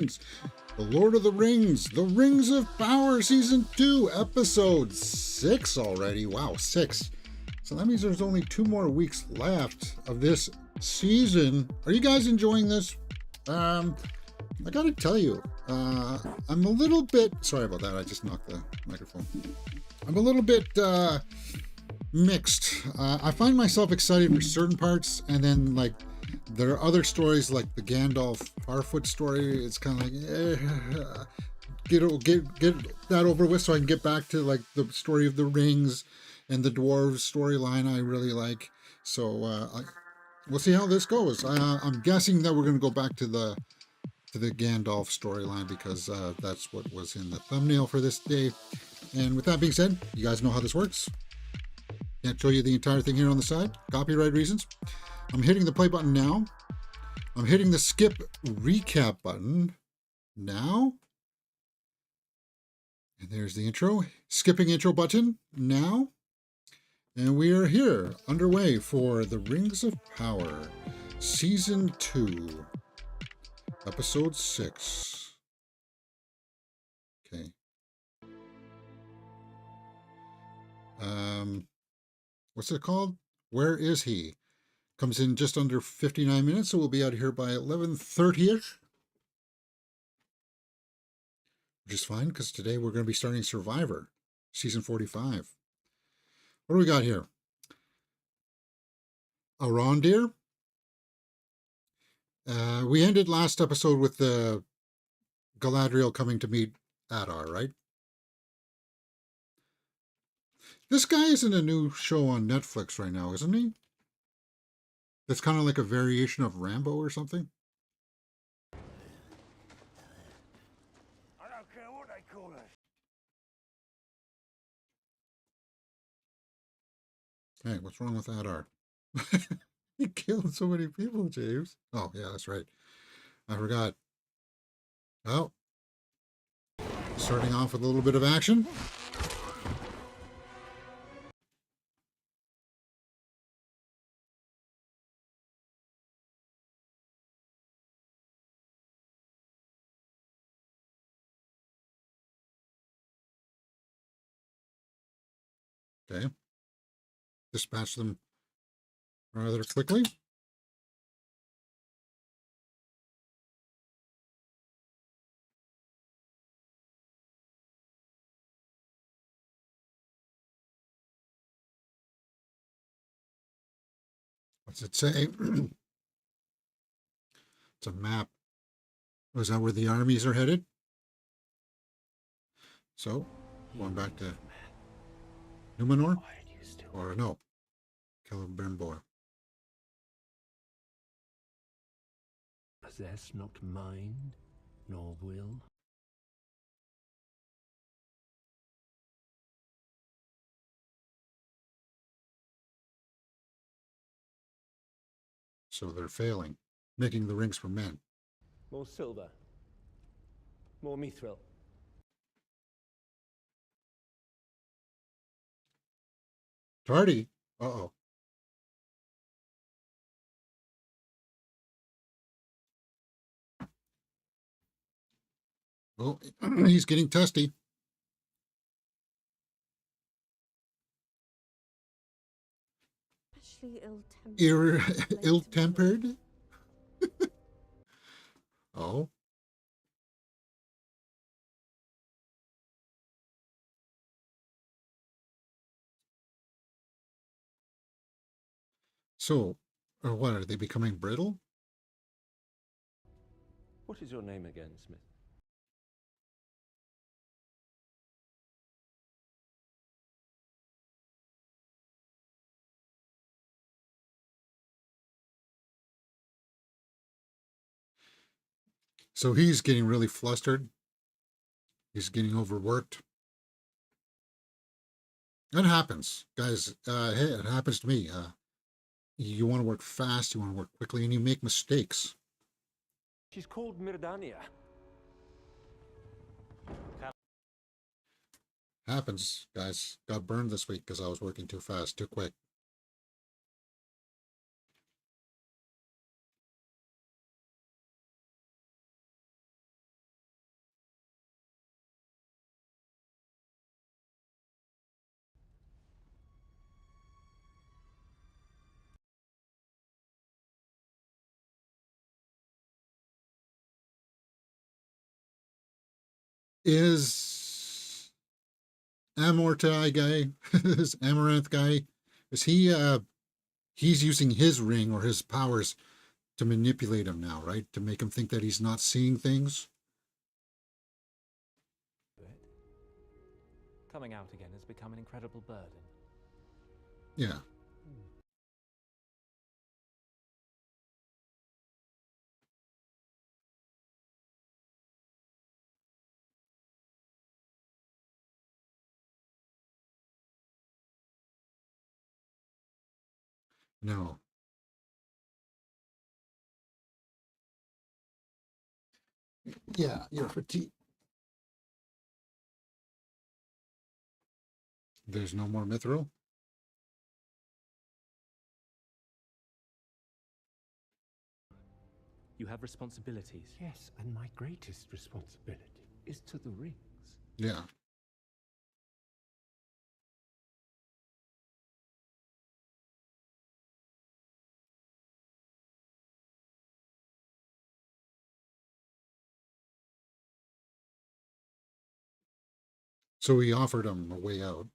The Lord of the Rings, The Rings of Power, Season 2, Episode 6 already. Wow, 6. So that means there's only 2 more weeks left of this season. Are you guys enjoying this? I gotta tell you, I'm a little bit... Sorry about that, I just knocked the microphone. I'm a little bit mixed. I find myself excited for certain parts, and then, like, there are other stories like the Gandalf Harfoot story. It's kind of like, get that over with so I can get back to like the story of the rings and the dwarves storyline I really like. So we'll see how this goes. I'm guessing that we're going to go back to the Gandalf storyline because that's what was in the thumbnail for this day. And with that being said, you guys know how this works. Can't show you the entire thing here on the side. Copyright reasons. I'm hitting the play button now. I'm hitting the skip recap button now. And there's the intro. Skipping intro button now. And we are here, underway for The Rings of Power, Season 2, Episode 6. Okay. What's it called? Where is he? Comes in just under 59 minutes, so we'll be out of here by 11:30ish. Which is fine, because today we're going to be starting Survivor, Season 45. What do we got here? Arondir. We ended last episode with the Galadriel coming to meet Adar, right? This guy is in a new show on Netflix right now, isn't he? That's kind of like a variation of Rambo or something. I don't care what they call us. Hey, what's wrong with Adar? He killed so many people, James. Oh, yeah, that's right. I forgot. Oh. Starting off with a little bit of action. Okay. Dispatch them rather quickly. What's it say? It's a map. Oh, is that where the armies are headed? So, going back to Numenor? Or no, Celebrimbor. Possess not mind, nor will. So they're failing, making the rings for men. More silver. More mithril. Tardy. Uh-oh. Oh, he's getting testy. Ill-tempered? Oh. So, or what, are they becoming brittle? What is your name again, Smith? So he's getting really flustered. He's getting overworked. That happens, guys. Hey, it happens to me. You want to work fast, you want to work quickly, and you make mistakes. She's called Mirdania. Happens, guys. Got burned this week because I was working too fast, too quick. Is Amortai guy, this Amaranth guy, is he he's using his ring or his powers to manipulate him now, right? To make him think that he's not seeing things. Coming out again has become an incredible burden. Yeah. No. Yeah, you're fatigued. There's no more mithril. You have responsibilities. Yes, and my greatest responsibility is to the rings. Yeah. So he offered him a way out.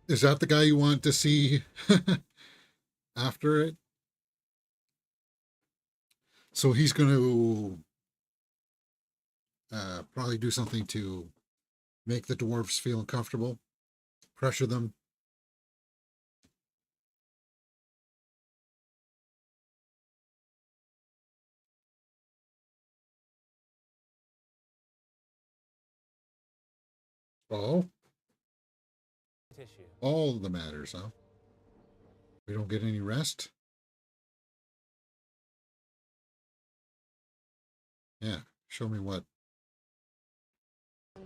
Is that the guy you want to see after it? So he's going to probably do something to make the dwarves feel uncomfortable, pressure them. Oh, Tissue. all the matters, huh? We don't get any rest. Yeah, show me what.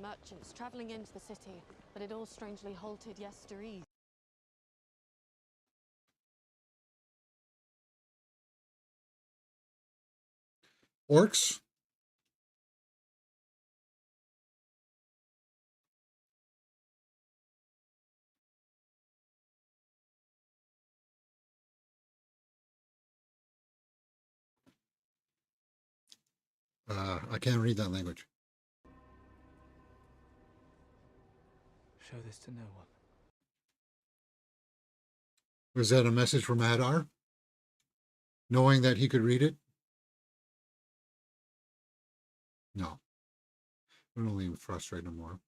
Merchants travelling into the city, but it all strangely halted yestereve. Orcs? I can't read that language. Show this to no one. Was that a message from Adar? Knowing that he could read it? No. It only frustrate him more.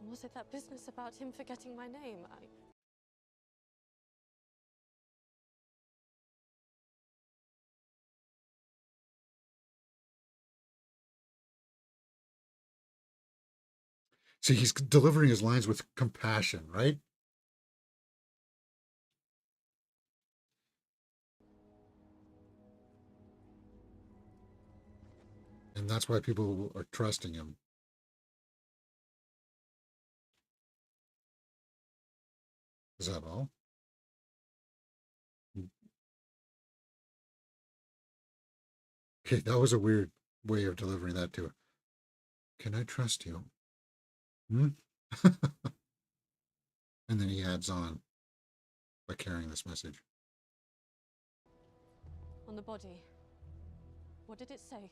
Or was it that business about him forgetting my name? See, he's delivering his lines with compassion, right? And that's why people are trusting him. Is that all? Okay, that was a weird way of delivering that to her. Can I trust you? Hmm? And then he adds on by carrying this message. On the body. What did it say?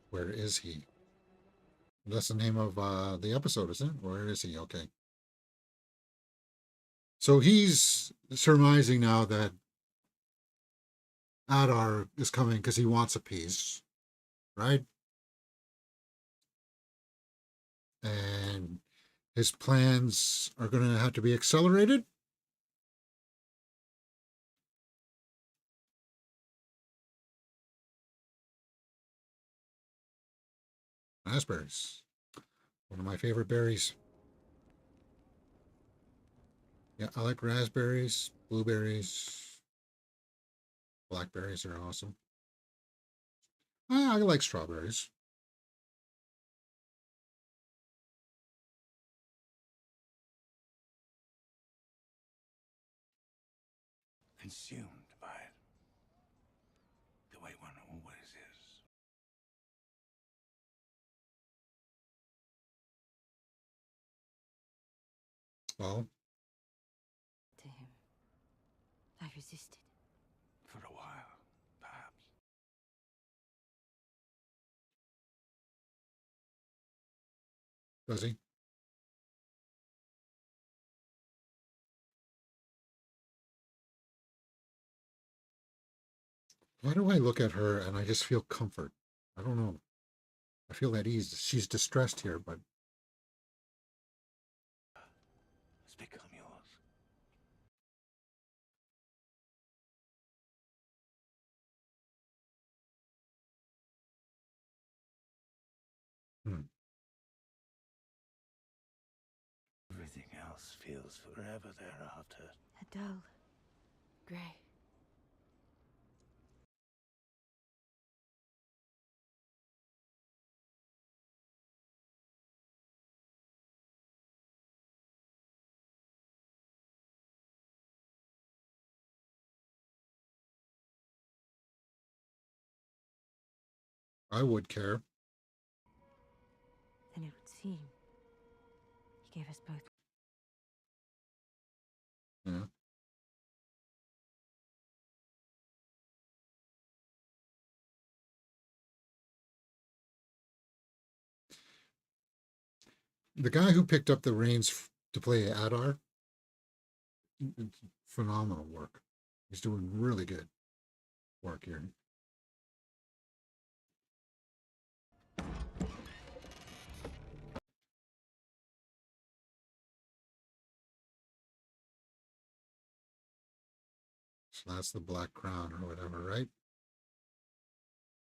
Where is he? That's the name of the episode, isn't it? Where is he? Okay. So he's surmising now that Adar is coming because he wants a piece, right? And his plans are going to have to be accelerated. Raspberries, one of my favorite berries. Yeah, I like raspberries, blueberries, blackberries are awesome. I like strawberries. consumed by it. The way one always is. Well, To him. I resisted. For a while, perhaps. does he? Why do I look at her and I just feel comfort? I don't know. I feel at ease. She's distressed here, but It's become yours. hmm. Everything else feels forever thereafter. A dull, grey. I would care. Then it would seem he gave us both. Yeah. The guy who picked up the reins to play Adar, phenomenal work. He's doing really good work here. So that's the Black Crown or whatever, right?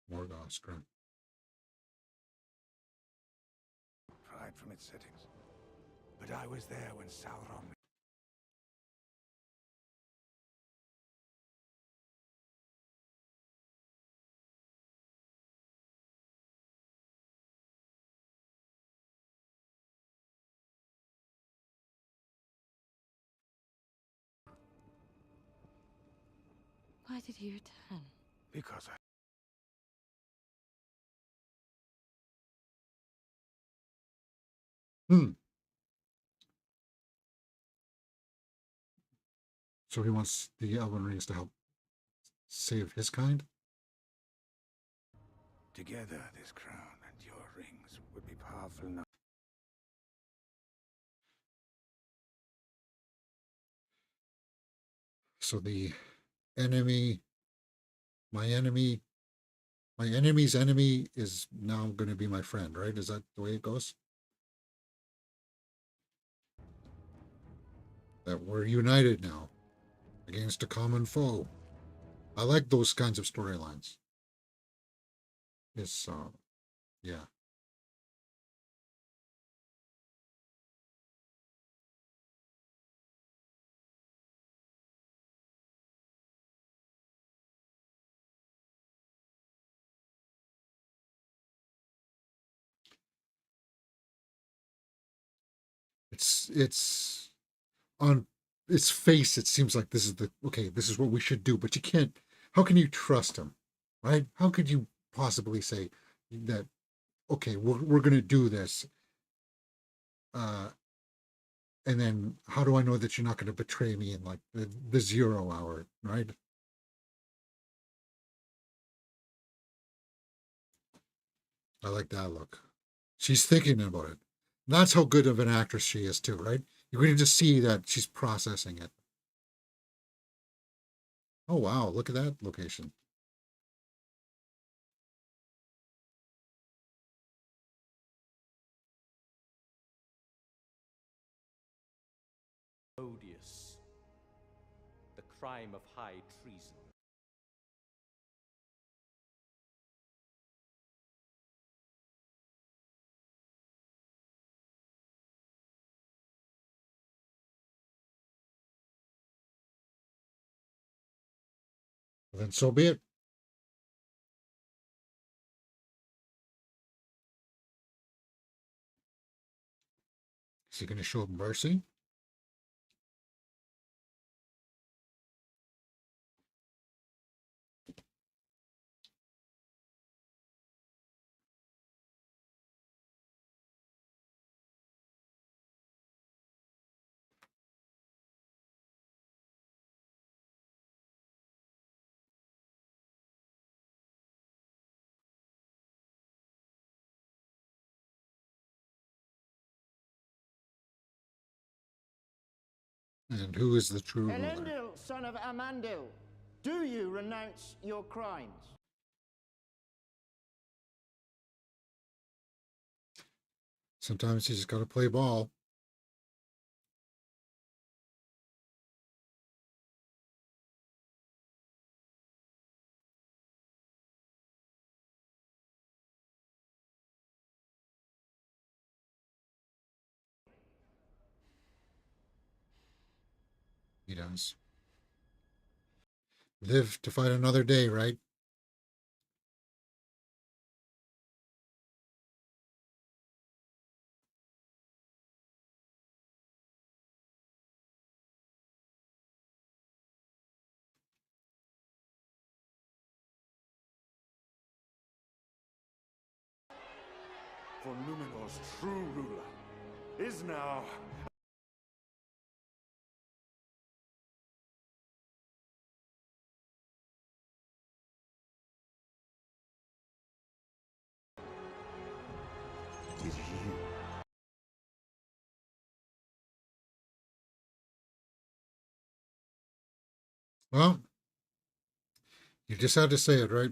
Morgoth's crown. Pride from its settings. But I was there when Sauron... Why did he return? Because I... Hmm. So he wants the Elven Rings to help save his kind? Together, this crown and your rings would be powerful enough. So the enemy, my enemy, my enemy's enemy is now going to be my friend, right? Is that the way it goes? That we're united now against a common foe. I like those kinds of storylines. It's, yeah. It's on its face. It seems like this is this is what we should do, but you can't. How can you trust him, right? How could you possibly say that? Okay, we're gonna do this, uh, and then how do I know that you're not going to betray me in like the 0 hour, right? I like that look. She's thinking about it. That's how good of an actress she is too, right? You can just see that she's processing it. Oh wow, look at that location. Odious. The crime of high treason. Then so be it. Is he going to show mercy? And who is the true ruler? Elendil, son of Amandil, do you renounce your crimes? Sometimes you just got to play ball. He does. Live to fight another day, right? For Numenor's true ruler is now... Is you. Well, you just had to say it, right?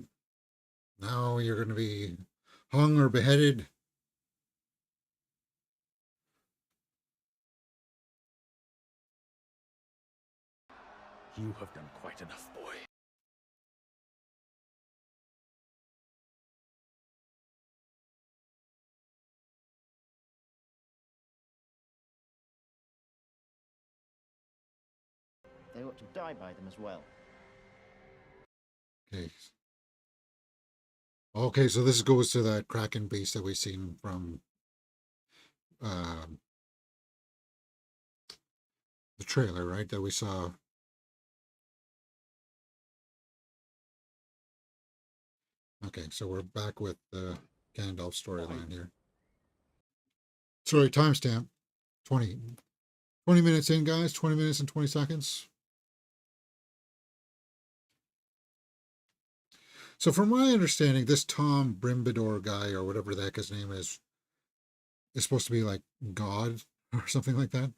Now you're going to be hung or beheaded. You have done quite enough, boy. They ought to die by them as well. Okay. Okay, so this goes to that Kraken beast that we've seen from um, the trailer, right? That we saw. Okay, so we're back with the Gandalf storyline here. Sorry, timestamp 20. 20 minutes in, guys. 20 minutes and 20 seconds. So, from my understanding, this Tom Brimbador guy, or whatever the heck his name is supposed to be like God or something like that.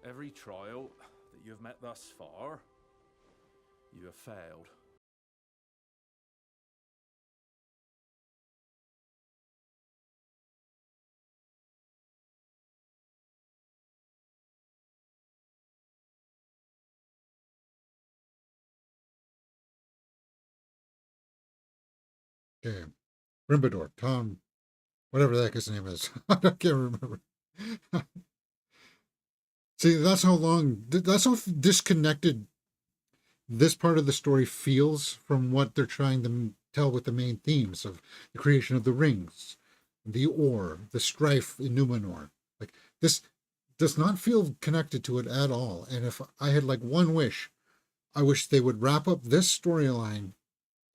Every trial that you have met thus far, you have failed. Okay. Brimbador, Tom, whatever the heck his name is. I can't remember. See, that's how disconnected this part of the story feels from what they're trying to tell with the main themes of the creation of the rings, the ore, the strife in Numenor. Like, this does not feel connected to it at all. And if I had like one wish, I wish they would wrap up this storyline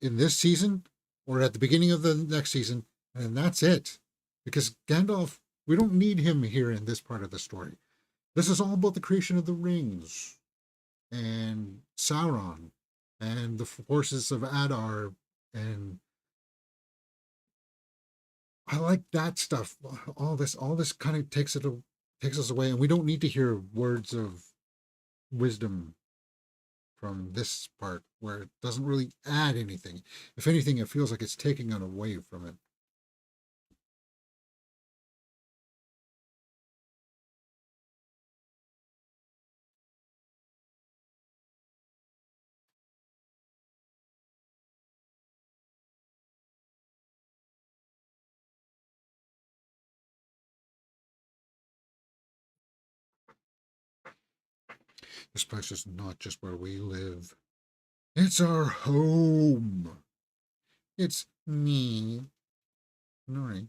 in this season or at the beginning of the next season, and that's it. Because Gandalf, we don't need him here in this part of the story. This is all about the creation of the rings and Sauron and the forces of Adar, and I like that stuff. All this kind of takes us away, and we don't need to hear words of wisdom from this part where it doesn't really add anything. If anything, it feels like it's taking it away from it. This place is not just where we live. It's our home. It's me. Nori.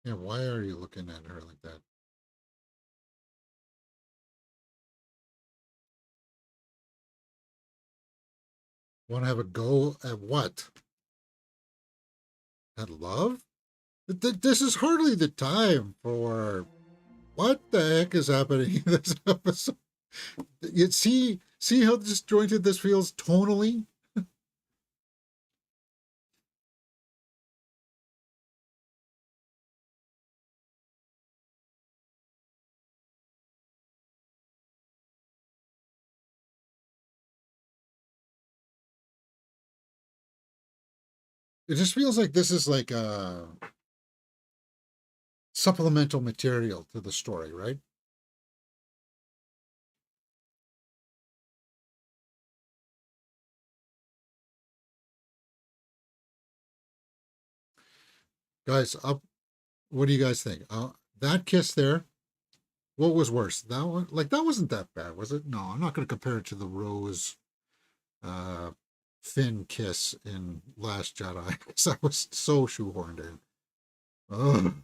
Yeah, why are you looking at her like that? Want to have a go at what? At love? This is hardly the time for. What the heck is happening in this episode? You see how disjointed this feels tonally? It just feels like this is like a supplemental material to the story, right? Guys, up. What do you guys think? That kiss there. What was worse? That one, like that wasn't that bad, was it? No, I'm not going to compare it to the Rose, uh, Finn kiss in Last Jedi because that was so shoehorned in. Ugh.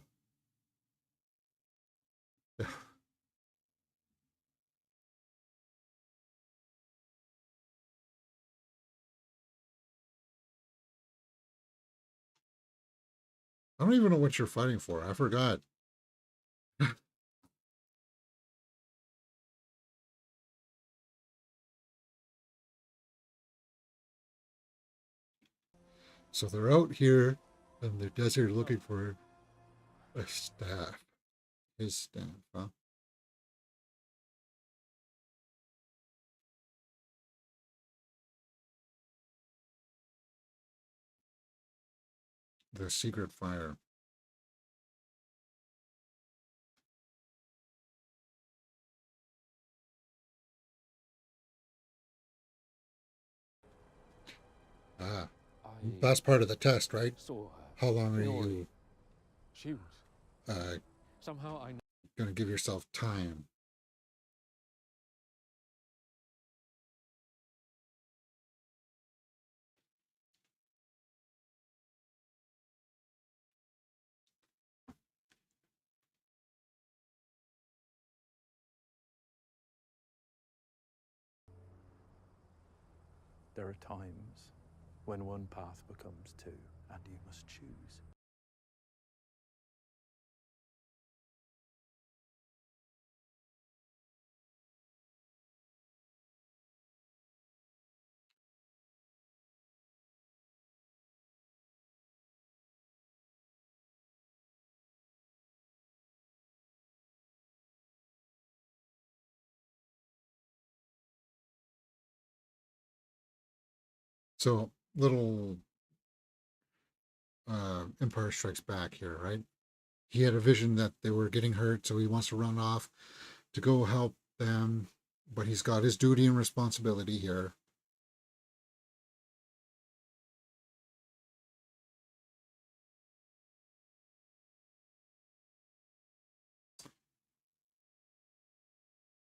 I don't even know what you're fighting for. I forgot. So they're out here in the desert looking for a staff. His staff, huh? The secret fire. Ah, I that's part of the test, right? saw her. How long are Fiore. you She was. uh, Somehow I going to give yourself time? There are times when one path becomes two, and you must choose. So, little Empire Strikes Back here, right? He had a vision that they were getting hurt, so he wants to run off to go help them, but he's got his duty and responsibility here.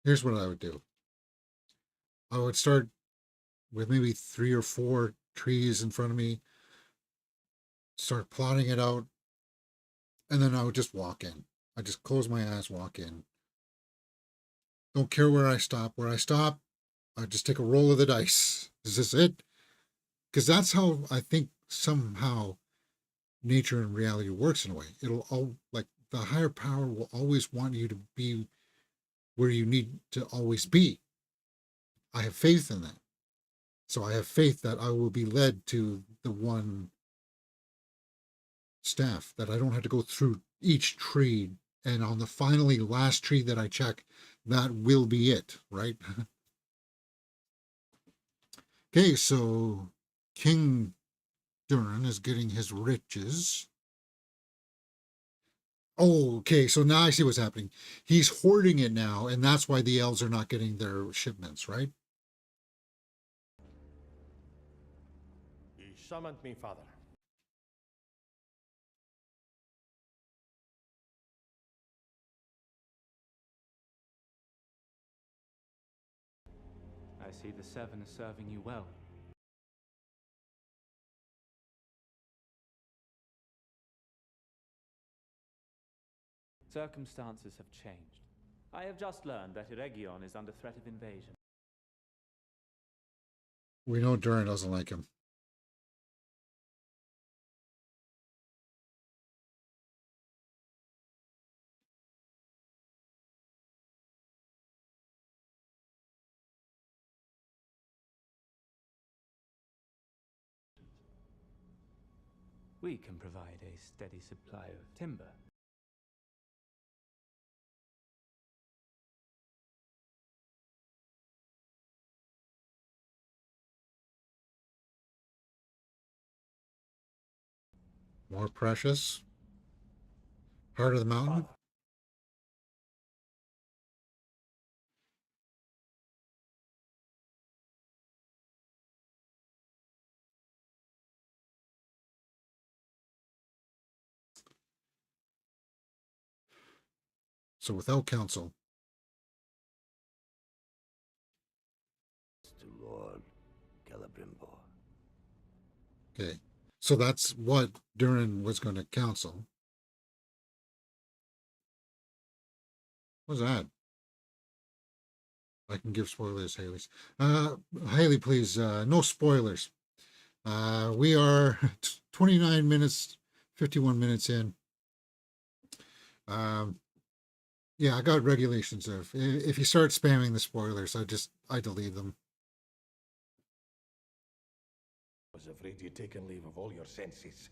Here's what I would do. I would start with maybe 3 or 4 trees in front of me, start plotting it out, and then I would just walk in. I just close my eyes, walk in. Don't care where I stop. Where I stop, I just take a roll of the dice. Is this it? Because that's how I think somehow nature and reality works in a way. It'll all like the higher power will always want you to be where you need to always be. I have faith in that. So I have faith that I will be led to the one staff, that I don't have to go through each tree. And on the finally last tree that I check, that will be it, right? Okay, so King Durin is getting his riches. Oh, okay, so now I see what's happening. He's hoarding it now, and that's why the elves are not getting their shipments, right? He summoned me, Father. I see the Seven are serving you well. Circumstances have changed. I have just learned that Eregion is under threat of invasion. We know Durin doesn't like him. We can provide a steady supply of timber. More precious. Heart of the mountain. So without counsel. To Lord Celebrimbor. Okay. So that's what Durin was going to counsel. What's that? I can give spoilers, Haley's. Haley, please, no spoilers. We are 29 minutes, 51 minutes in. Yeah, I got regulations of if you start spamming the spoilers, I delete them. I was afraid you'd taken leave of all your senses.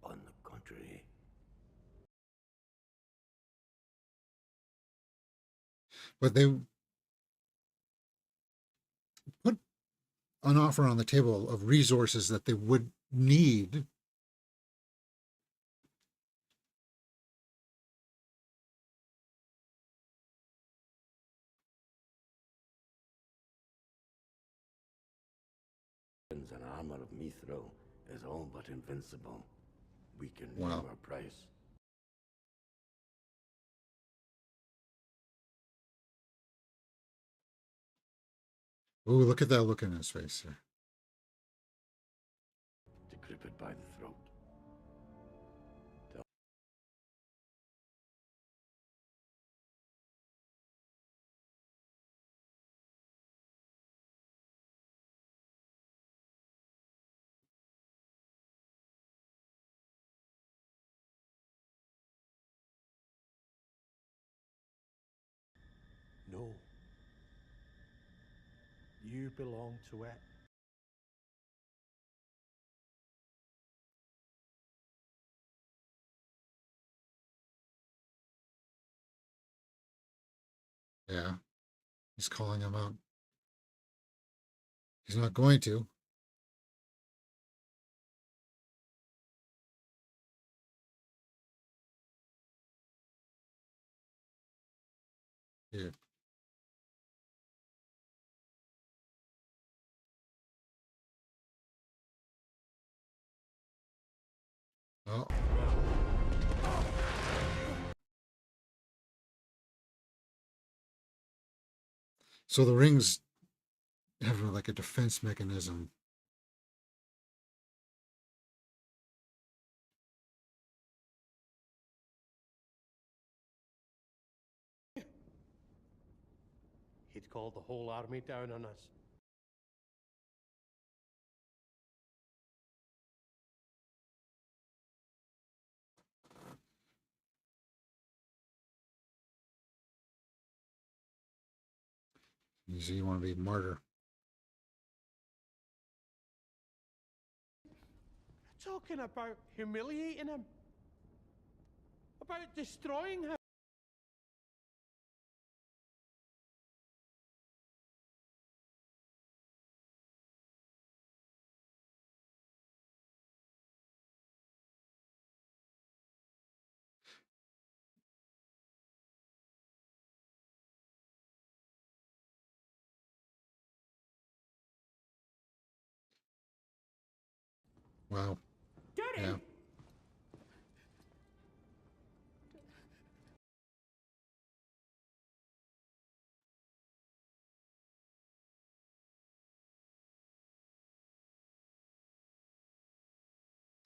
On the contrary, But they put an offer on the table of resources that they would need. and armor of Mithril is all but invincible. We can Wow. name our price. Oh, look at that look in his face there. To grip it by the throat. No. You belong to it. Yeah, he's calling him out. He's not going to. Here. Oh. So the rings have like a defense mechanism. He'd called the whole army down on us. You see, you want to be a martyr. Talking about humiliating him. About destroying him. Wow. Yeah.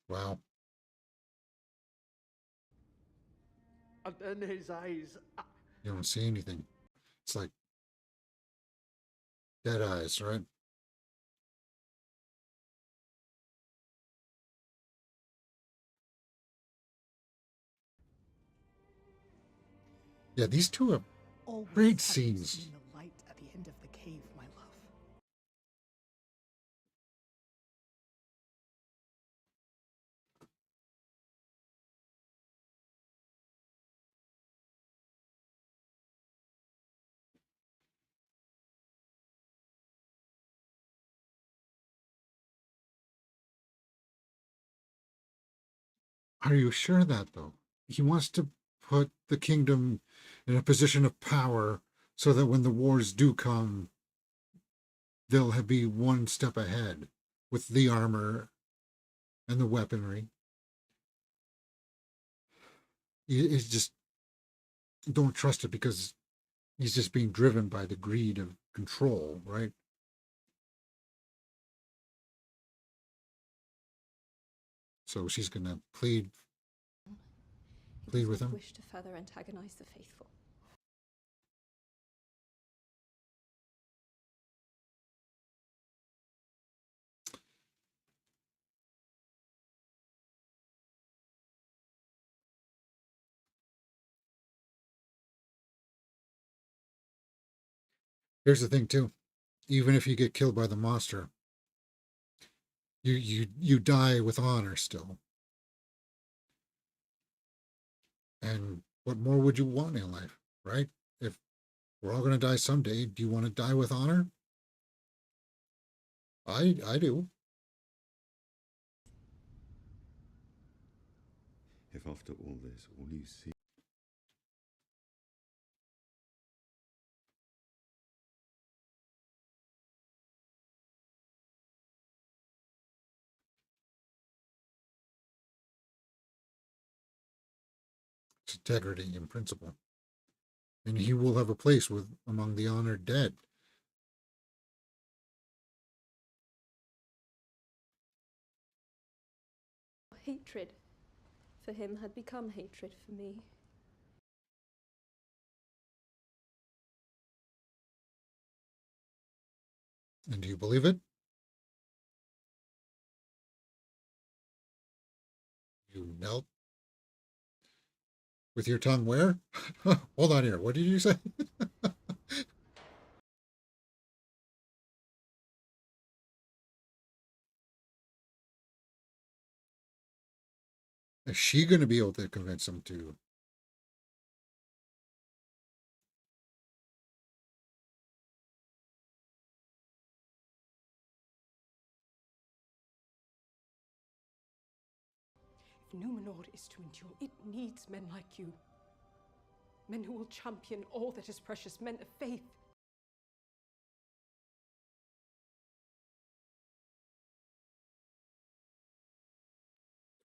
Wow. in his eyes. You don't see anything. It's like dead eyes, right? Yeah, these two have Always great have you scenes. seen the light at the end of the cave, my love? Are you sure that though? He wants to put the kingdom in a position of power so that when the wars do come, they'll be one step ahead with the armor and the weaponry. It's just don't trust it because he's just being driven by the greed of control, right? So she's gonna plead with him. Wish to further antagonize the faithful. Here's the thing too. Even if you get killed by the monster, you die with honor still. And what more would you want in life, right? If we're all going to die someday, do you want to die with honor? I do. If after all this, all you see... It's integrity and principle. And he will have a place with among the honored dead. Hatred for him had become hatred for me. And do you believe it? You knelt with your tongue where? Hold on here. What did you say? Is she going to be able to convince him to? If Numenor is to endure, it needs men like you. Men who will champion all that is precious, men of faith.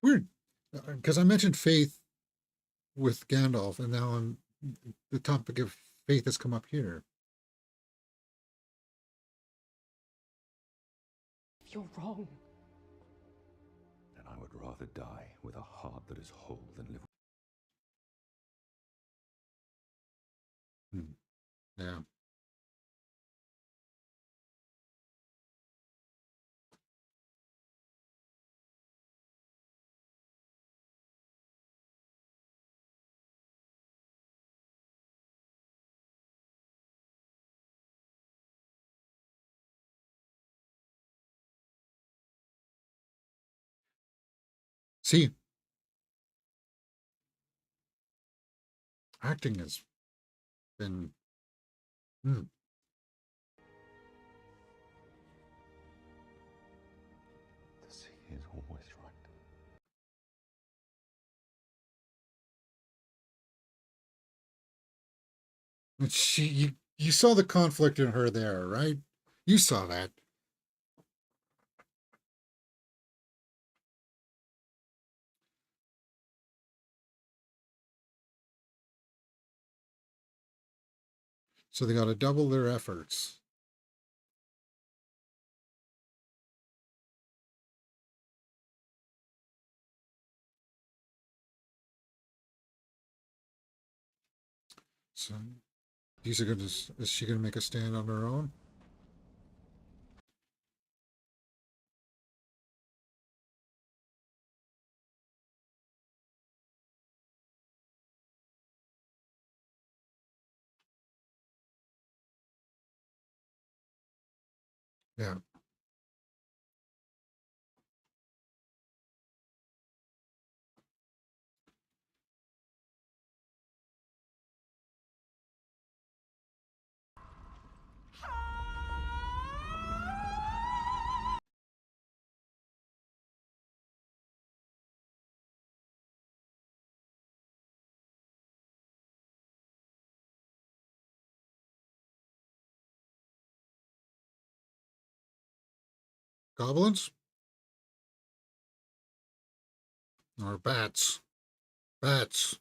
Weird. Because I mentioned faith with Gandalf, and now the topic of faith has come up here. You're wrong. Then I would rather die with a heart that is whole than live... Yeah. See, acting has been The sea is always right. and you saw the conflict in her there, right? You saw that. So they got to double their efforts. So, these are gonna. Is she gonna make a stand on her own? Yeah. Goblins? Or bats? Bats.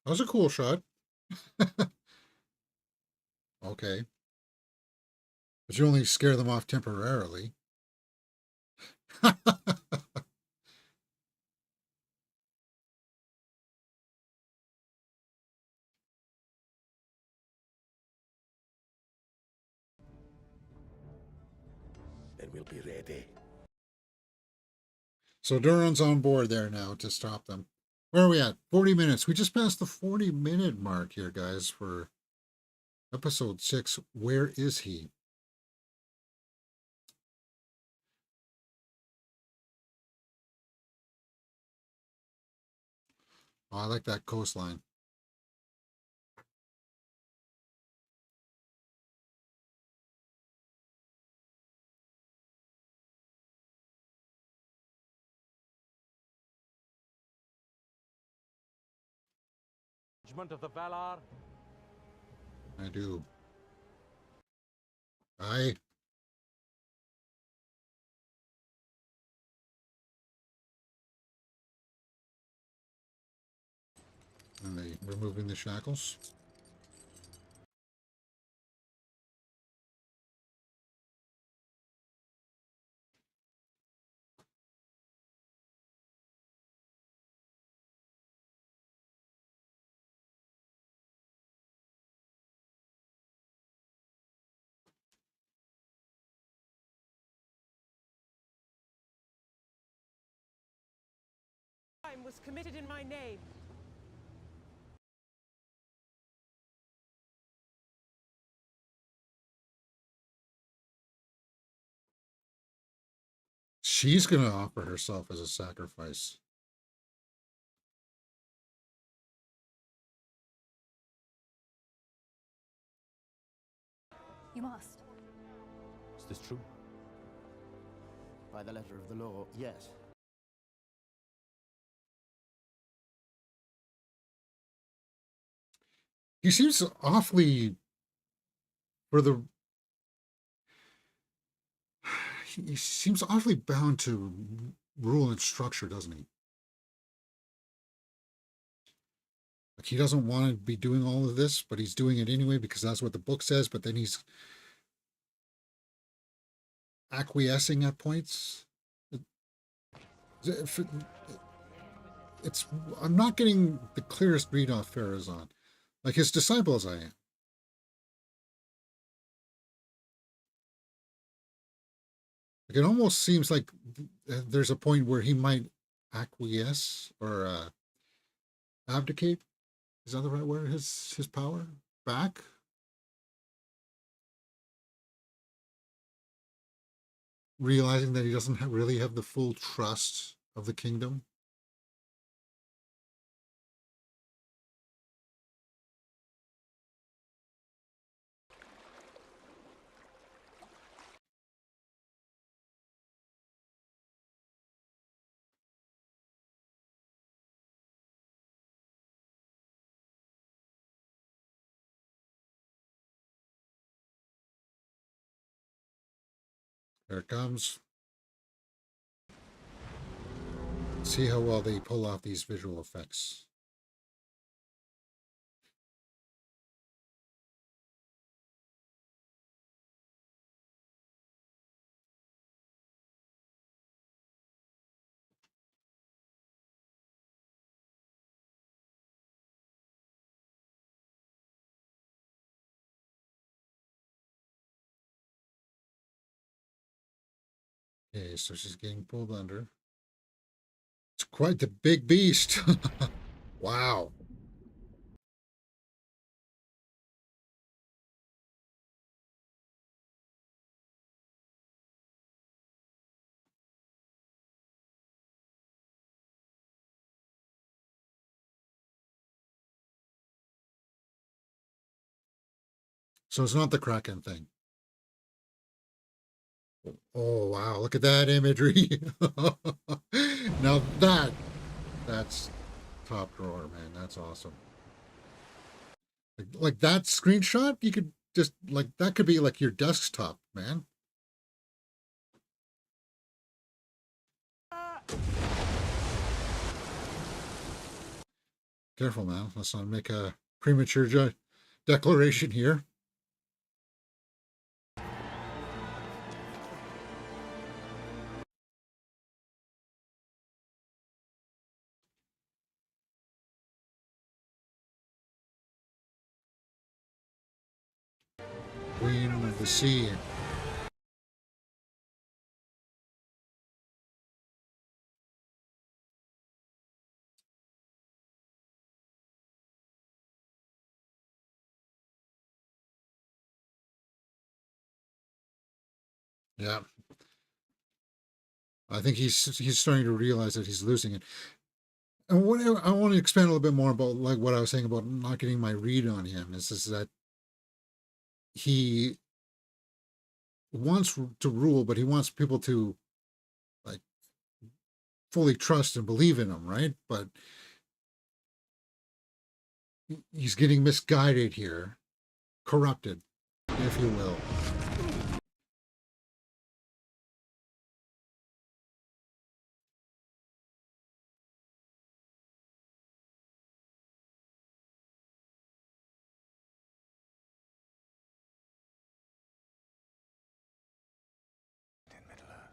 That was a cool shot. Okay. But you only scare them off temporarily. Then we'll be ready. So Duran's on board there now to stop them. Where are we at? 40 minutes. We just passed the 40-minute mark here, guys, for episode 6. Where is he? Oh, I like that coastline. Judgment of the Valar. I do. Aye. And they removing the shackles. Crime was committed in my name. She's going to offer herself as a sacrifice. You must. Is this true? By the letter of the law, yes. He seems awfully for the he seems awfully bound to rule and structure, doesn't he? Like he doesn't want to be doing all of this, but he's doing it anyway because that's what the book says, but then he's acquiescing at points. It's I'm not getting the clearest read off Farazan. Like his disciples I am. Like it almost seems like there's a point where he might acquiesce or abdicate. Is that the right word? His power back? Realizing that he doesn't really have the full trust of the kingdom. There it comes. See how well they pull off these visual effects. Okay, so she's getting pulled under. It's quite the big beast. Wow. So it's not the Kraken thing. Oh wow, look at that imagery. Now that's top drawer, man. That's awesome. Like that screenshot, you could just like that could be like your desktop, man. Careful now. Let's not make a premature declaration here. Queen of the Sea. Yeah. I think he's starting to realize that he's losing it. And what I want to expand a little bit more about like what I was saying about not getting my read on him is that he wants to rule, but he wants people to like fully trust and believe in him, right? But he's getting misguided here, corrupted, if you will.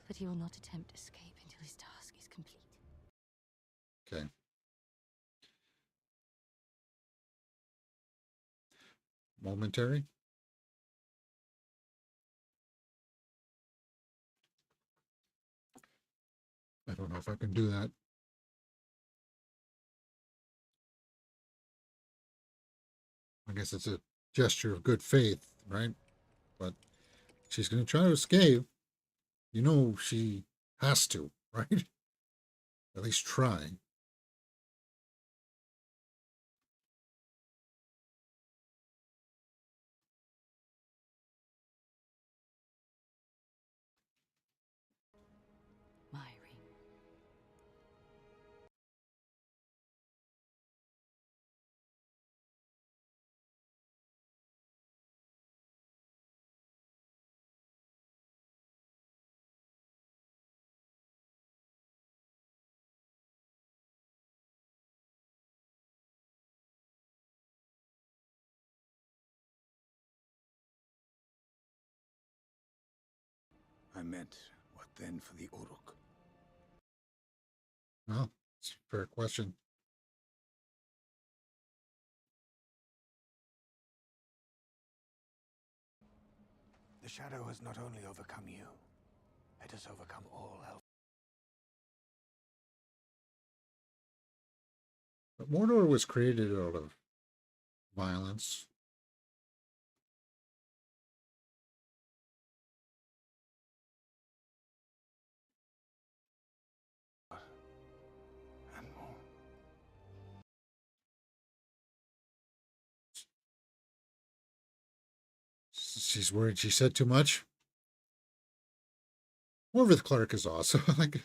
But he will not attempt escape until his task is complete. Okay. Momentary. I don't know if I can do that. I guess it's a gesture of good faith, right? But she's going to try to escape. You know she has to, right? At least try. My ring. I meant, what then for the Uruk? Well, it's a fair question. The shadow has not only overcome you, it has overcome all else. But Mordor was created out of violence. And more. She's worried she said too much. Orvith Clark is also like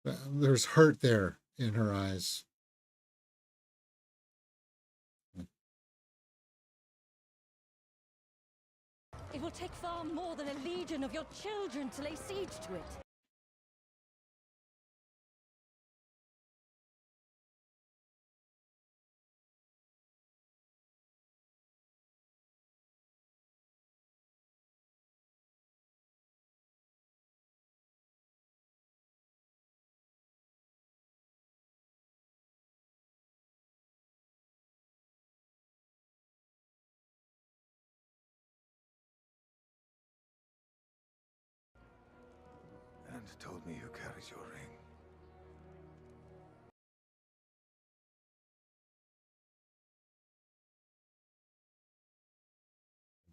there's hurt there in her eyes. It will take far more than a legion of your children to lay siege to it. is your ring?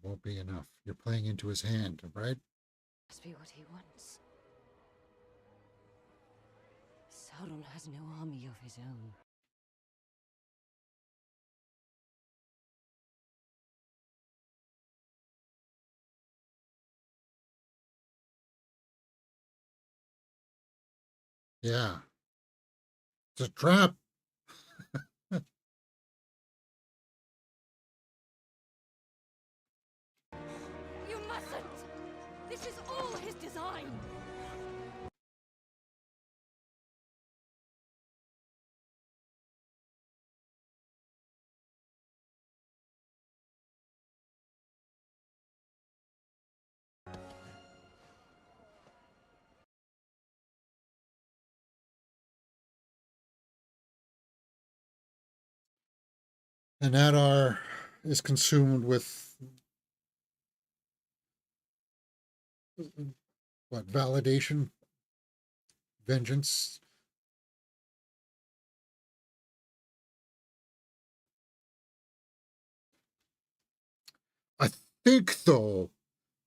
Won't be enough. You're playing into his hand, right? Must be what he wants. Sauron has no army of his own. Yeah. It's a trap. You mustn't! This is all his design! And Adar is consumed with what? Validation? Vengeance? I think, though,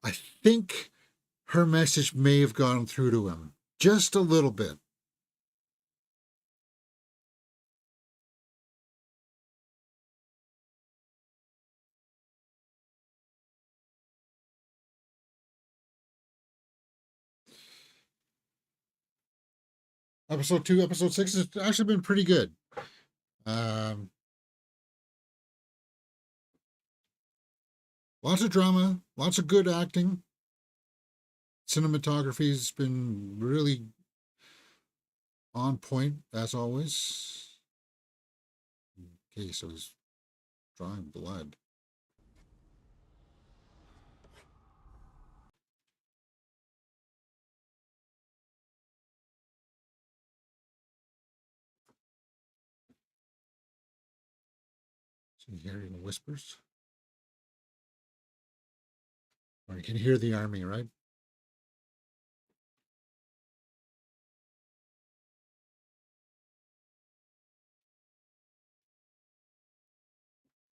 I think her message may have gone through to him just a little bit. Episode 2, episode 6 has actually been pretty good. Lots of drama, lots of good acting. Cinematography's been really on point, as always. Okay, so he's drawing blood. So you hearing whispers? Or you can hear the army, right?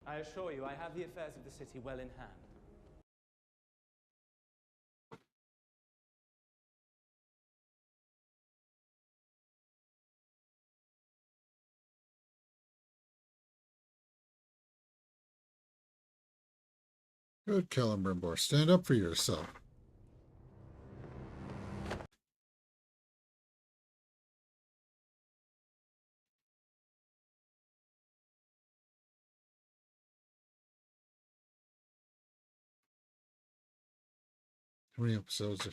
I assure you, I have the affairs of the city well in hand. Good, Celebrimbor. Stand up for yourself. How many episodes?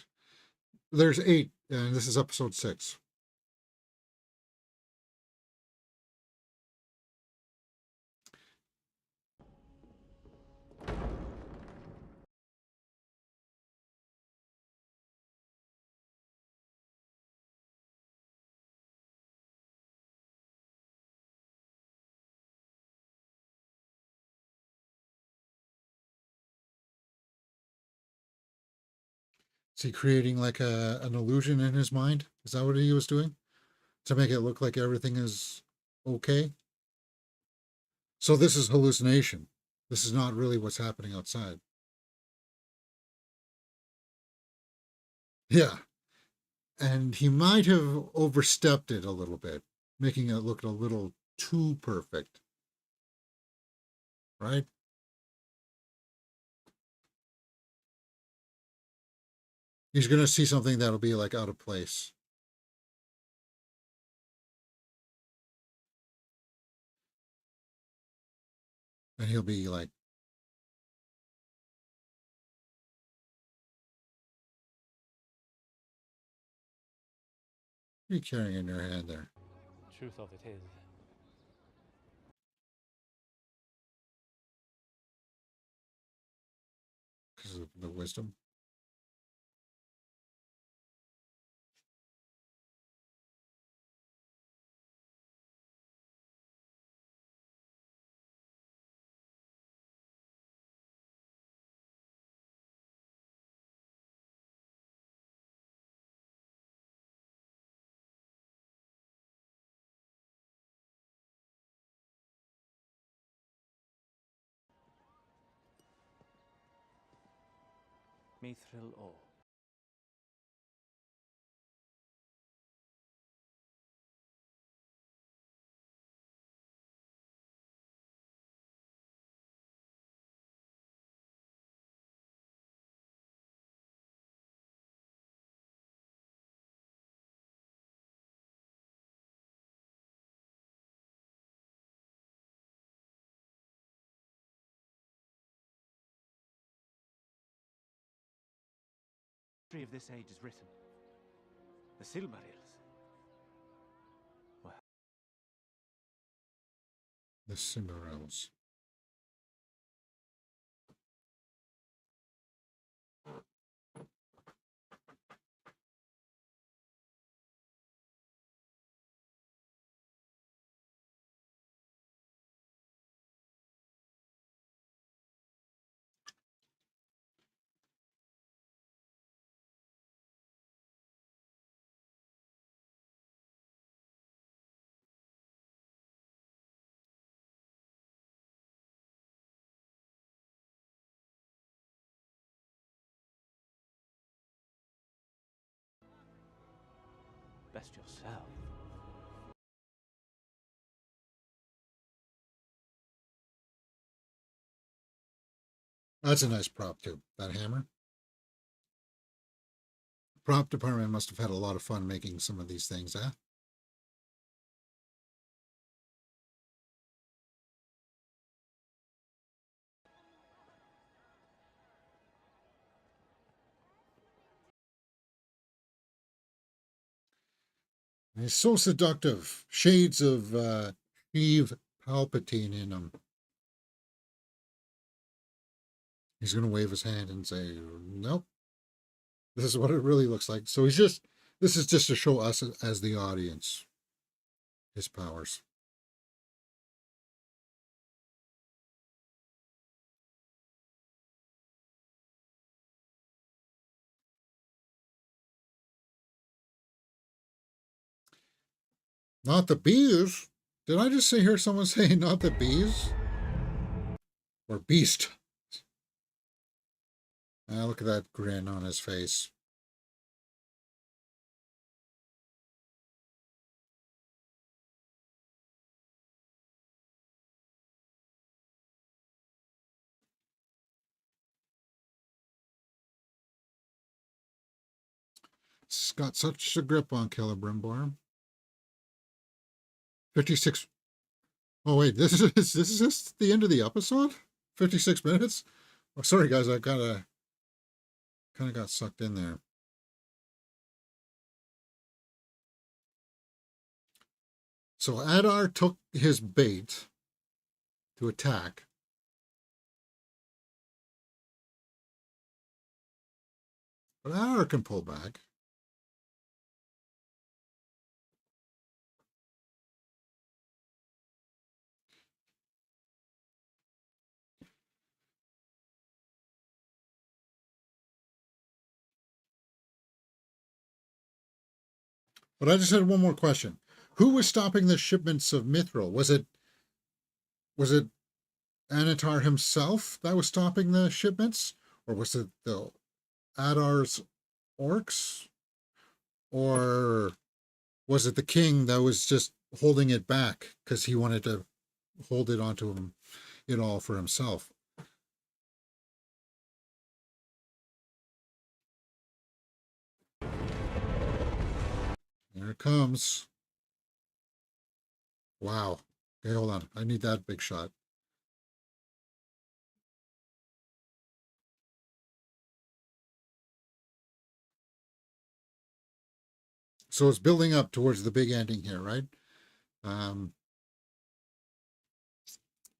There's 8, and this is episode 6. Is he creating like an illusion in his mind? Is that what he was doing? To make it look like everything is okay? So this is hallucination. This is not really what's happening outside. Yeah. And he might have overstepped it a little bit, making it look a little too perfect. Right? He's going to see something that'll be like out of place. And he'll be like, what are you carrying in your hand there? Truth of it is, Because of the wisdom. Mithril ore. History of this age is written. The Silmarils. Well, The Silmarils. best yourself. That's a nice prop too, that hammer. Prop department must have had a lot of fun making some of these things, huh? He's so seductive. Shades of Eve Palpatine in him. He's going to wave his hand and say, nope. This is what it really looks like. So this is just to show us as the audience his powers. Not the bees. Did I just hear someone say not the bees? Or beast? Look at that grin on his face. It's got such a grip on Celebrimbor. 56. Oh wait, this is just the end of the episode? 56 minutes? Oh, sorry guys, I kind of got sucked in there. So Adar took his bait to attack. But Adar can pull back. But I just had one more question. Who was stopping the shipments of mithril? Was it Anatar himself that was stopping the shipments? Or was it the Adar's orcs? Or was it the king that was just holding it back because he wanted to hold it onto him, it all for himself? There it comes. Wow. Okay, hold on. I need that big shot. So it's building up towards the big ending here, right?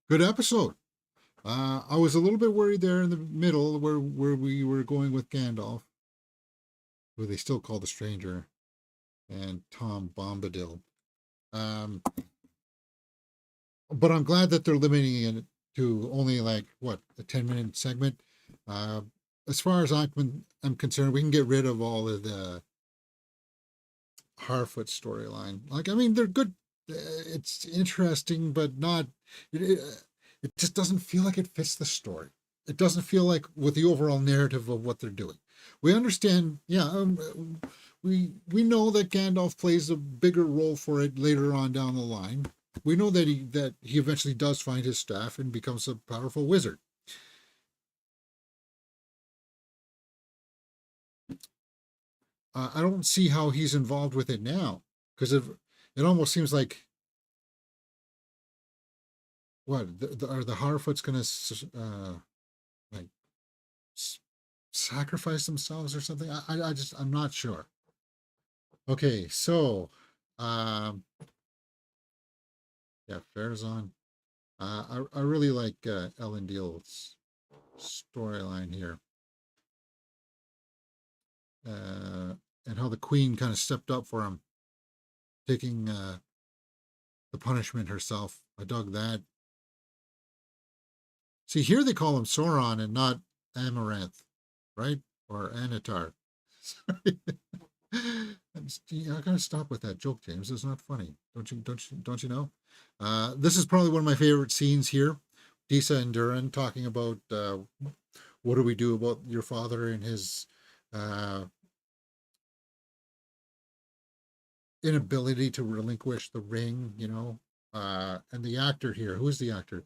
Good episode. I was a little bit worried there in the middle where we were going with Gandalf, who they still call the Stranger, and Tom Bombadil. But I'm glad that they're limiting it to only like what, a 10-minute segment. As far as I'm concerned, we can get rid of all of the Harfoot storyline. Like, I mean, they're good. It's interesting, but not. It just doesn't feel like it fits the story. it doesn't feel like with the overall narrative of what they're doing. We understand, we know that Gandalf plays a bigger role for it later on down the line. We know that he eventually does find his staff and becomes a powerful wizard. I don't see how he's involved with it now, because it almost seems like, what, are the Harfoots going to like sacrifice themselves or something? I'm not sure. Okay, so yeah, Farazan. I really like Elendil's storyline here, and how the Queen kind of stepped up for him, taking the punishment herself. I dug that. See, here they call him Sauron and not Amaranth, right? Or Anatar. Sorry. I gotta stop with that joke, James. It's not funny. Don't you know? This is probably one of my favorite scenes here. Disa and Durin talking about what do we do about your father and his inability to relinquish the ring, and the actor here, who is the actor?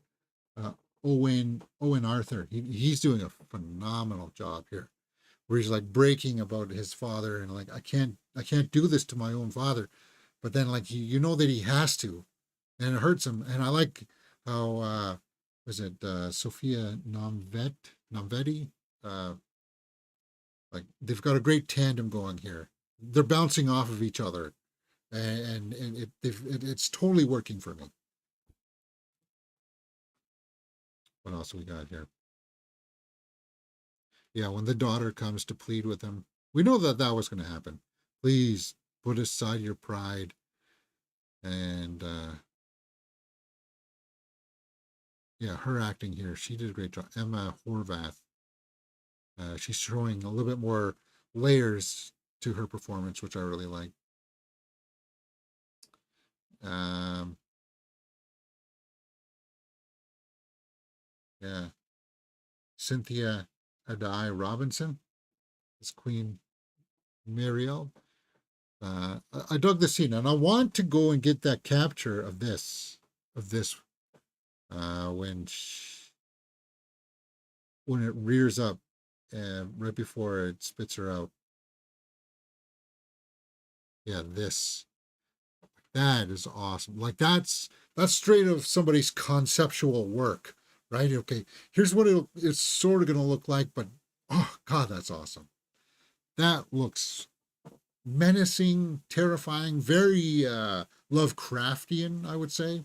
Owen Arthur. He's doing a phenomenal job here, where he's like breaking about his father and like, I can't do this to my own father, but then like you know that he has to, and it hurts him. And I like how was it Sophia Nomvetti? Like they've got a great tandem going here. They're bouncing off of each other, and it's totally working for me. What else we got here? Yeah, when the daughter comes to plead with him, we know that was going to happen. Please put aside your pride. And yeah, her acting here, she did a great job. Emma Horvath. She's showing a little bit more layers to her performance, which I really like. Yeah. Cynthia Adai Robinson is Queen Muriel. I dug the scene, and I want to go and get that capture of this when it rears up, right before it spits her out. Yeah, that is awesome. Like that's straight of somebody's conceptual work, right? Okay, here's what it's sort of going to look like, but oh God, that's awesome. That looks menacing, terrifying, very Lovecraftian, I would say.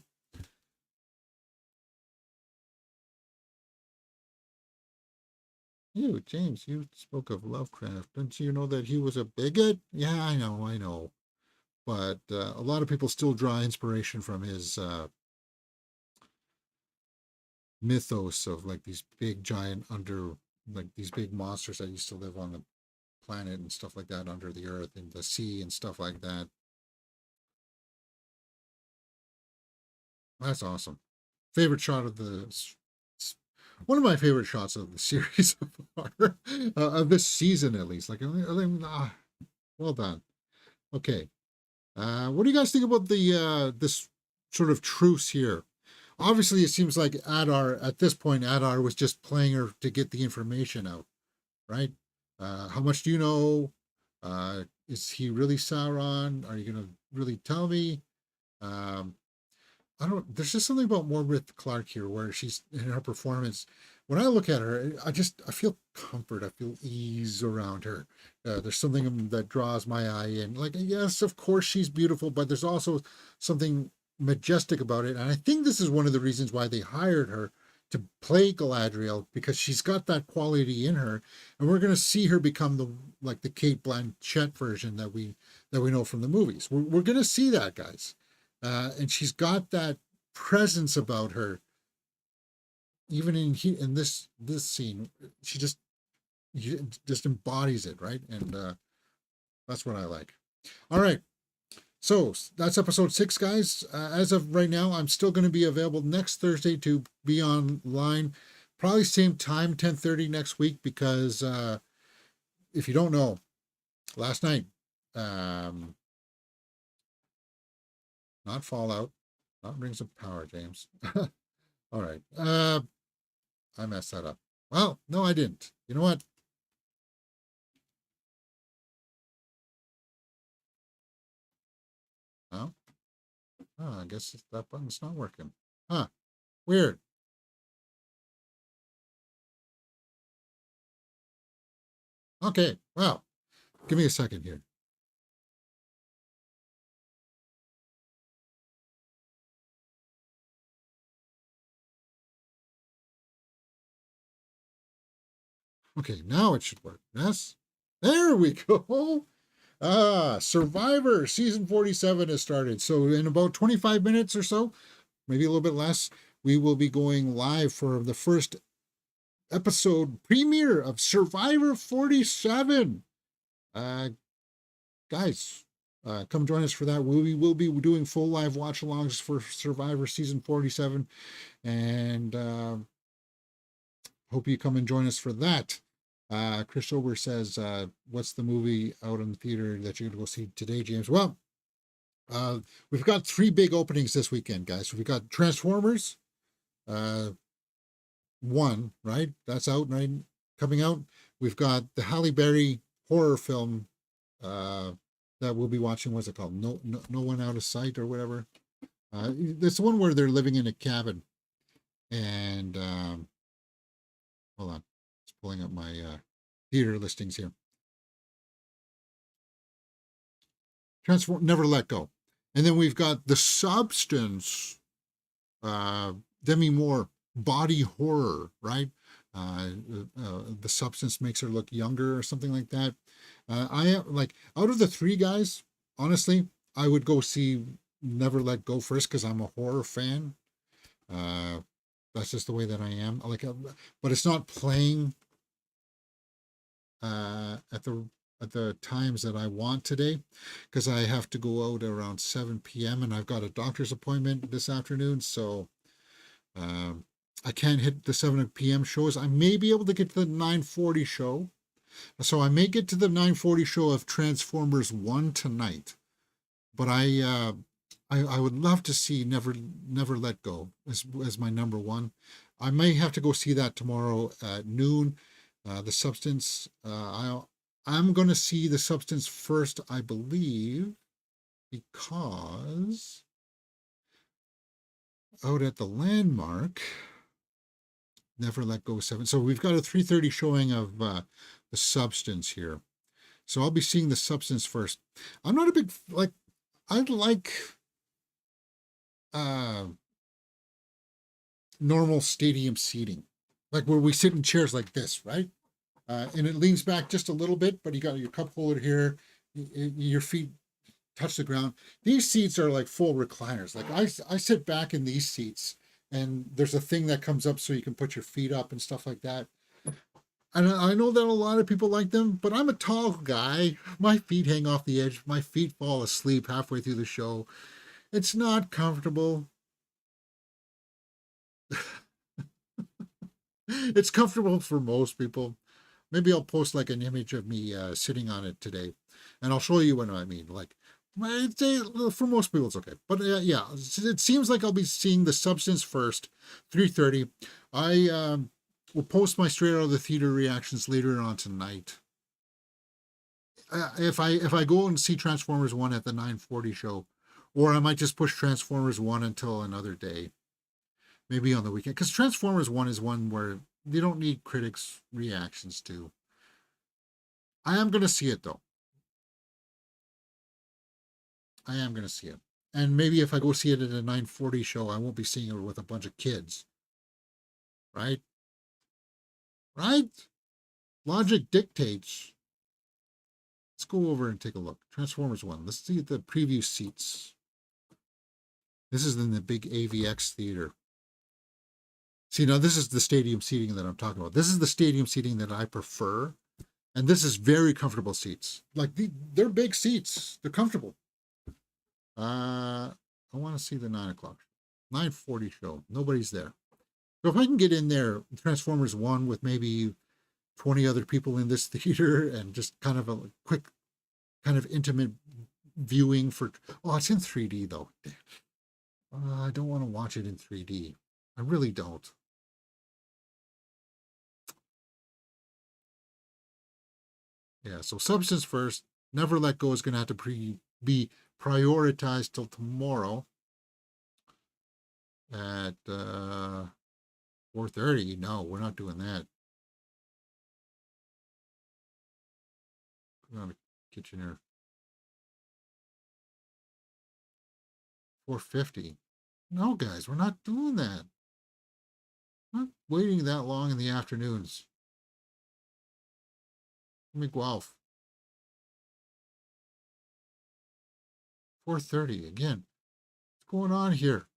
You, James, you spoke of Lovecraft. Don't you know that he was a bigot? Yeah, I know. But a lot of people still draw inspiration from his mythos of like these big giant like these big monsters that used to live on the planet and stuff like that, under the earth and the sea and stuff like that. That's awesome. Favorite shot of one of my favorite shots of the series of this season, at least. Like, well done. Okay. What do you guys think about the this sort of truce here? Obviously, it seems like at this point, Adar was just playing her to get the information out, right? How much do you know? Is he really Sauron? Are you going to really tell me? There's just something about Morbrith Clark here where she's in her performance. When I look at her, I feel comfort. I feel ease around her. There's something that draws my eye in. Like, yes, of course she's beautiful, but there's also something majestic about it. And I think this is one of the reasons why they hired her to play Galadriel, because she's got that quality in her, and we're going to see her become the Cate Blanchett version that we know from the movies. We're going to see that, guys. And she's got that presence about her. Even in this scene, she just embodies it, right? And that's what I like. All right, so that's episode 6, guys. As of right now, I'm still going to be available next Thursday to be online, Probably same time, 10:30 next week, because if you don't know, last night, not Fallout, not Rings of Power, James. All right. I messed that up. Well, no, I didn't. You know what? Oh, I guess that button's not working. Huh. Weird. Okay. Well, give me a second here. Okay, now it should work. Yes. There we go. Survivor season 47 has started. So in about 25 minutes or so, maybe a little bit less, we will be going live for the first episode premiere of Survivor 47. Guys, come join us for that. We will be doing full live watch alongs for Survivor season 47, and hope you come and join us for that. Chris Ober says, what's the movie out in the theater that you're going to go see today, James? Well, we've got 3 big openings this weekend, guys. We've got Transformers 1, right? That's out, right? Coming out. We've got the Halle Berry horror film that we'll be watching. What's it called? No One Out of Sight or whatever. It's the one where they're living in a cabin. And hold on. Just pulling up my theater listings here. Transform, Never Let Go. And then we've got The Substance, Demi Moore, body horror, right? The Substance makes her look younger or something like that. I am like, out of the 3 guys, honestly, I would go see Never Let Go first because I'm a horror fan. That's just the way that I am. Like, but it's not playing at the times that I want today, because I have to go out around 7 p.m. and I've got a doctor's appointment this afternoon, so I can't hit the 7 p.m. shows. I may be able to get to the 9:40 show. So I may get to the 9:40 show of Transformers 1 tonight. But I would love to see Never Let Go as my number 1. I may have to go see that tomorrow at noon. The Substance, I'm going to see The Substance first, I believe, because out at the Landmark, Never Let Go 7. So we've got a 3:30 showing of The Substance here. So I'll be seeing The Substance first. I'm not a big, like, I like normal stadium seating, like where we sit in chairs like this, right? And it leans back just a little bit, but you got your cup holder here, your feet touch the ground. These seats are like full recliners. Like I sit back in these seats, and there's a thing that comes up so you can put your feet up and stuff like that. And I know that a lot of people like them, but I'm a tall guy. My feet hang off the edge. My feet fall asleep halfway through the show. It's not comfortable. It's comfortable for most people. Maybe I'll post like an image of me sitting on it today, and I'll show you what I mean. Like, for most people, it's okay. But yeah, it seems like I'll be seeing The Substance first, 3:30. I will post my straight out of the theater reactions later on tonight. If I go and see Transformers 1 at the 9:40 show, or I might just push Transformers 1 until another day, maybe on the weekend, because Transformers 1 is one where you don't need critics' reactions to. I am going to see it, though. I am going to see it. And maybe if I go see it at a 9:40 show, I won't be seeing it with a bunch of kids. Right? Right? Logic dictates. Let's go over and take a look. Transformers 1. Let's see the preview seats. This is in the big AVX theater. See, now this is the stadium seating that I'm talking about. This is the stadium seating that I prefer. And this is very comfortable seats. Like, they're big seats. They're comfortable. I want to see the 9 o'clock. 9:40 show. Nobody's there. So if I can get in there, Transformers 1 with maybe 20 other people in this theater and just kind of a quick, kind of intimate viewing for, oh, it's in 3D though. I don't want to watch it in 3D. I really don't. Yeah, so Substance First, Never Let Go is going to have to be prioritized till tomorrow at 4:30. No, we're not doing that. Come on, kitchen here. 4:50. No, guys, we're not doing that. I'm not waiting that long in the afternoons. Let me go off. 4:30 again. What's going on here?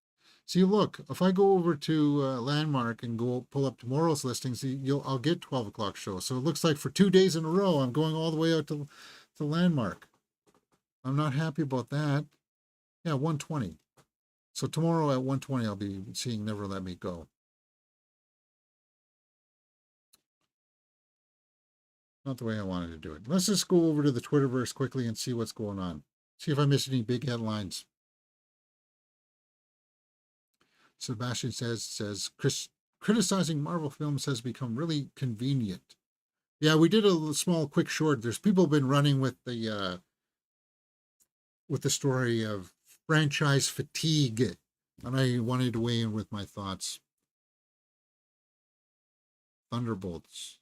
See, look, if I go over to Landmark and go pull up tomorrow's listings, I'll get 12 o'clock show. So it looks like for 2 days in a row, I'm going all the way out to Landmark. I'm not happy about that. Yeah, 120. So tomorrow at 120, I'll be seeing Never Let Me Go. Not the way I wanted to do it. Let's just go over to the Twitterverse quickly and see what's going on. See if I missed any big headlines. Sebastian says criticizing Marvel films has become really convenient. Yeah, we did a small quick short. There's people been running with the story of franchise fatigue, and I wanted to weigh in with my thoughts. Thunderbolts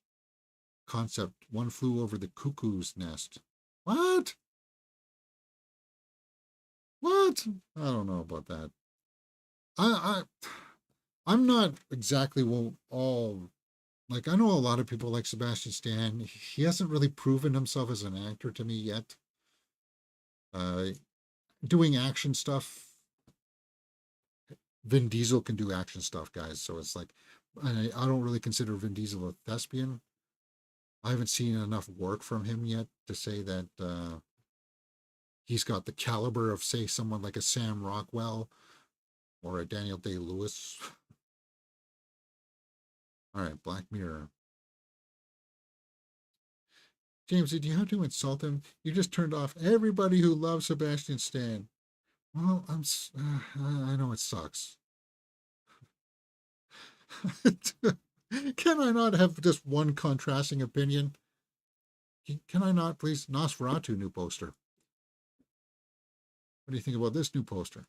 concept, One Flew Over the Cuckoo's Nest. What? I don't know about that. I'm not exactly all like, I know a lot of people like Sebastian Stan. He hasn't really proven himself as an actor to me yet. Doing action stuff. Vin Diesel can do action stuff, guys. So it's like, I don't really consider Vin Diesel a thespian. I haven't seen enough work from him yet to say that he's got the caliber of, say, someone like a Sam Rockwell or a Daniel Day-Lewis. All right, Black Mirror. James, did you have to insult him? You just turned off everybody who loves Sebastian Stan. Well, I know it sucks. Can I not have just one contrasting opinion? Can I not, please? Nosferatu new poster. What do you think about this new poster?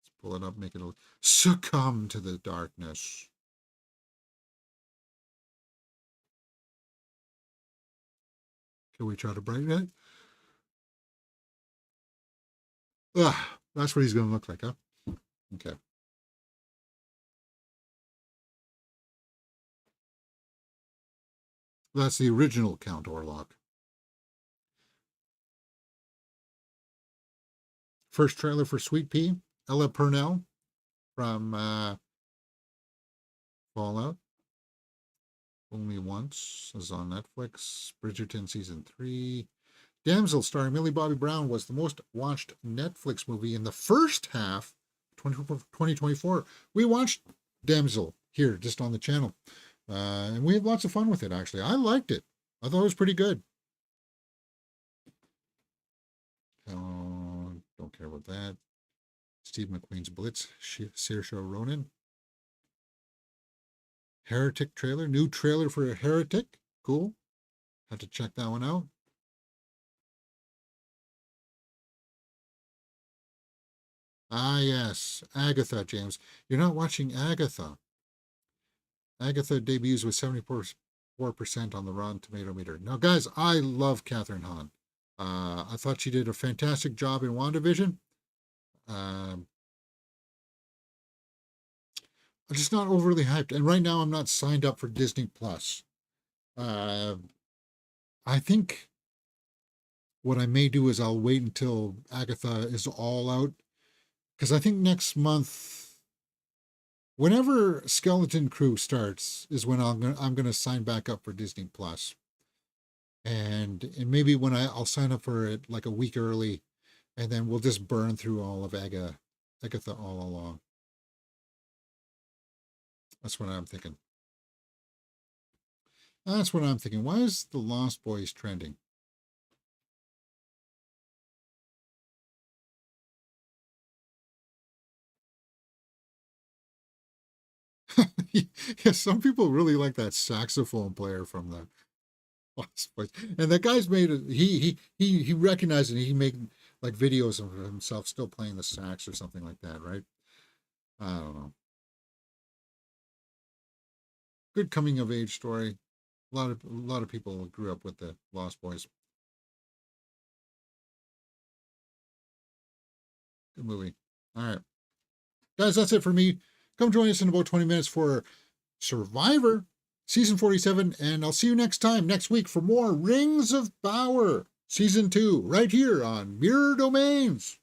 Let's pull it up, make it look. Succumb to the darkness. Can we try to brighten it? That's what he's going to look like, huh? Okay. That's the original Count Orlok. First trailer for Sweet Pea, Ella Purnell from Fallout. Only Once is on Netflix. Bridgerton Season 3. Damsel, starring Millie Bobby Brown, was the most watched Netflix movie in the first half of 2024. We watched Damsel here, just on the channel. And we had lots of fun with it, actually. I liked it. I thought it was pretty good. Don't care about that. Steve McQueen's Blitz, Saoirse Ronan. Heretic trailer. New trailer for Heretic. Cool. Have to check that one out. Ah, yes. Agatha, James. You're not watching Agatha. Agatha debuts with 74% on the Rotten Tomato meter. Now, guys, I love Catherine Hahn. I thought she did a fantastic job in WandaVision. I'm just not overly hyped. And right now, I'm not signed up for Disney Plus. I think what I may do is I'll wait until Agatha is all out. Because I think next month, whenever Skeleton Crew starts, is when I'm gonna sign back up for Disney Plus. And maybe when I'll sign up for it like a week early, and then we'll just burn through all of Agatha all along. That's what I'm thinking. That's what I'm thinking. Why is the Lost Boys trending? Yeah, some people really like that saxophone player from the Lost Boys. And that guy's made it. He recognized it. He made like videos of himself still playing the sax or something like that, right? I don't know. Good coming of age story. A lot of people grew up with the Lost Boys. Good movie. All right, guys, that's it for me. Come join us in about 20 minutes for Survivor season 47, and I'll see you next time next week for more Rings of Power season 2 right here on Mirror Domains.